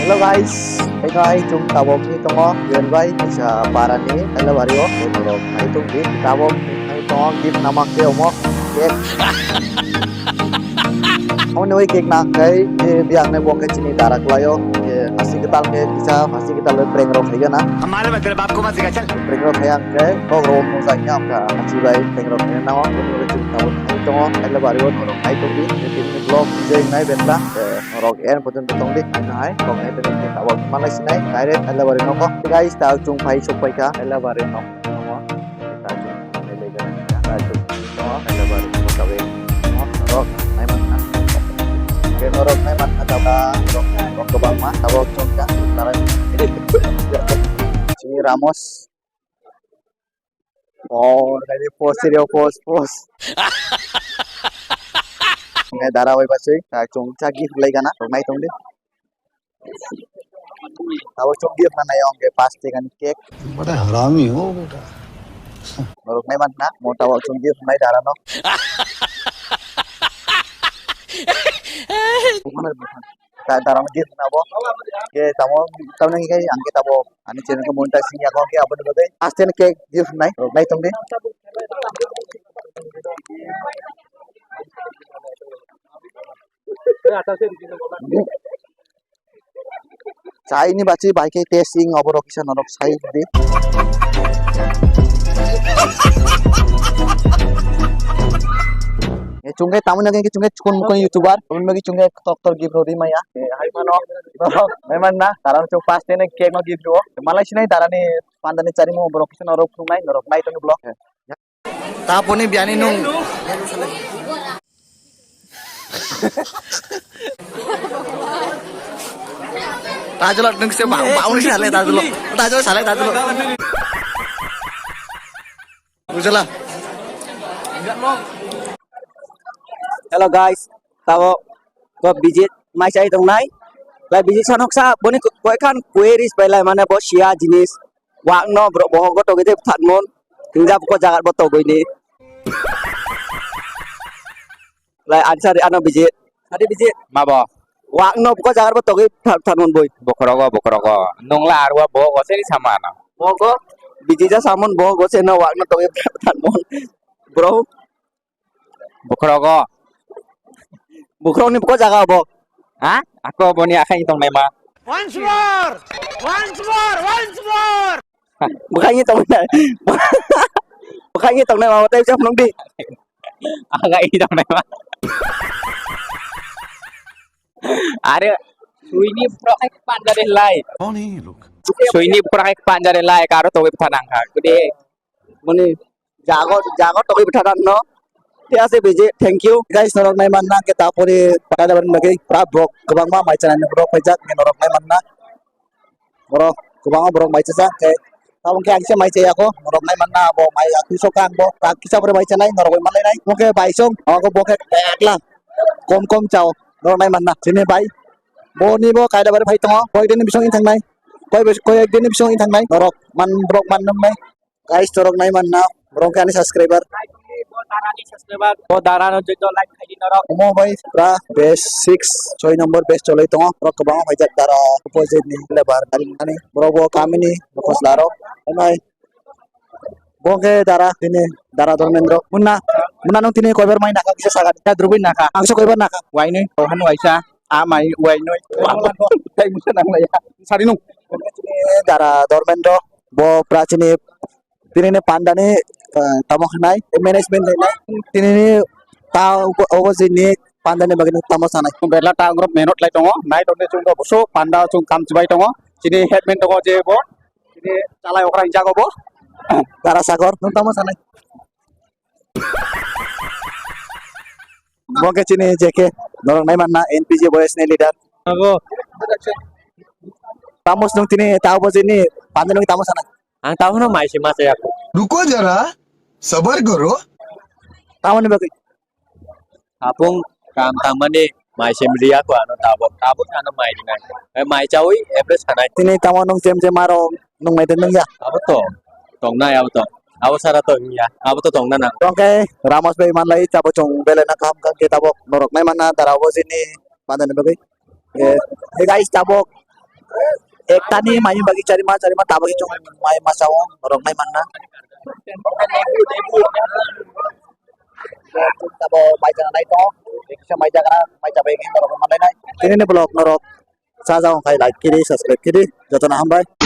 Hello guys, ay chung tabok ni tongo welbai sa para ni hello bario pero ay tung di tabok ay tongo gift namak ke omok cake Ông nuôi cake nak kai biang ne bok chini darak layo asing ketal ke bisa asing ketal le preng rok hai na हमारे में तेरे बाप को मत सिखा चल preng rok hayang ke kok rom mo sa nyam ka achi bai preng rok ne nawa nuôi chung tabok ay tongo hello bario norok ay tung di ni blog jeng nai benta norok en potun tong di nai kong ay tung di tabok malai sinai direct hello bario no ko guys ta chung pai sok pai ka hello bario no ta chung le le ga ta chung to hello bario ko ka we norok nai man ke norok nai man atau ka norok ke bang ma tabok chung ka taran si Ramos oh dari post video post ngai dara wai basui ta chung cha gift lai kana mai tong di tabok chung gift mana yang ke pasti kan cake बड़ा हरामी हो बेटा norok nai man na mo tabok chung gift nai dara no ta dara mo gift na bo ke tamo tamo nang kai angke tabo ani channel ko monetizing ya ko ke abon bode asten ke gift nai nai tong di Sai ini baci baik testing oborok isa norok sai di chungke tamu nang ke chungke chukun mukon youtuber unme ki chungke doktor gift rodi maya hai mano memang na taran chung pas tene cake no gift ro malai sinai tarani pandani cari mo oborok isa norok nai to blog taponi biani nung Tajulok nung se bau ni sale tajulok Ujala Hello guys tao ko visit mai chai tong nai lai visit sanok sa boni koi kan queries pai lai mana bo sia jinis wak no bro boho ko to ge phat mon tingja ko jagat bo to goi ni lai answer ano visit adi visit Mabo wak no ko jagat bo to ge phat mon boy bokrogo nong la arwa bo ko se ni samana bo ko visit ja samon bo go se no wak no to ge phat mon bro bokrogo bukrong ni ko jaga bo ha ako boni akai tong mai ma once more bukannya tong nai bukannya tong nai mau tay chap nong di akai tong mai ma are suini pro kai panjare lai कौन है ये लोग suini pro kai panjare lai karo to thanang ha kude moni jago to bi thadan no ya se beje thank you guys norok nai manna ke tapore pada ban bagi pra brok kebang ma mai channel brok pajak ke norok nai manna brok kebang brok mai chasa ke tawong ke angse mai chaya ko norok nai manna bo mai aku sokan bo tak kisa ber mai channel norok mai nai oke bai song ako bo ke akla kom chao norok nai manna sini bai bo ni bo kaida ber bhai tong koi din bisong in thang nai koi ek din bisong in thang nai norok man brok man nam nai guys norok nai manna brok ke ani subscriber bo darano jojo like khai norok Omo boy pra base 6 6 number base cholai tongo ro kabang hajak dara opposite ni lebar ani bro kamini bokos daro emai boke dara tini dara dormendro munna nong tini koiber mai naka bisa sagat ta drubin naka angso koiber naka wai ni to han wai sa a mai wai noi kai musa nang la ya sari nung dara dormendro bo pra chini tini ne pandane tamo khnai management lai tini ni ta opposite ni pandane bagin tamo sanai bela ta grop menot lai tongo nai tonne chung do boso panda chung kam chibai tongo sini headman tongo je bo sini calai okra inja go bo dara sagor nong tamo sanai Boke chini JK norong nai manna NPJ boys ne leader abo tamus nong tini tahu bos ini pandai nong tamus sana ang tao no mai si mas ya रुको जरा सबर करो tamu ni bagi apung kam tamane mai sim ria ko ano tabo ano mai dinai mai chawi average hanai tini tamu nong jam maro nong mai teneng ya abo to tong na ya to abo sara to ya abo to tong na na Oke Ramos bay man lai tabo chong bele na kam kan kita bok norok nai manna dara bos ini pandai ni bagi hey guys tabo Ektani mayu bagi cari mah tabagi cung mayu masawo norok mai manna. Tabo mai jangan naik to. Iksa mai jangan mai cabai ini norok mana naik. Ini nih blog norok. Sa jauh kai like kiri subscribe kiri. Jatuh nah hambai.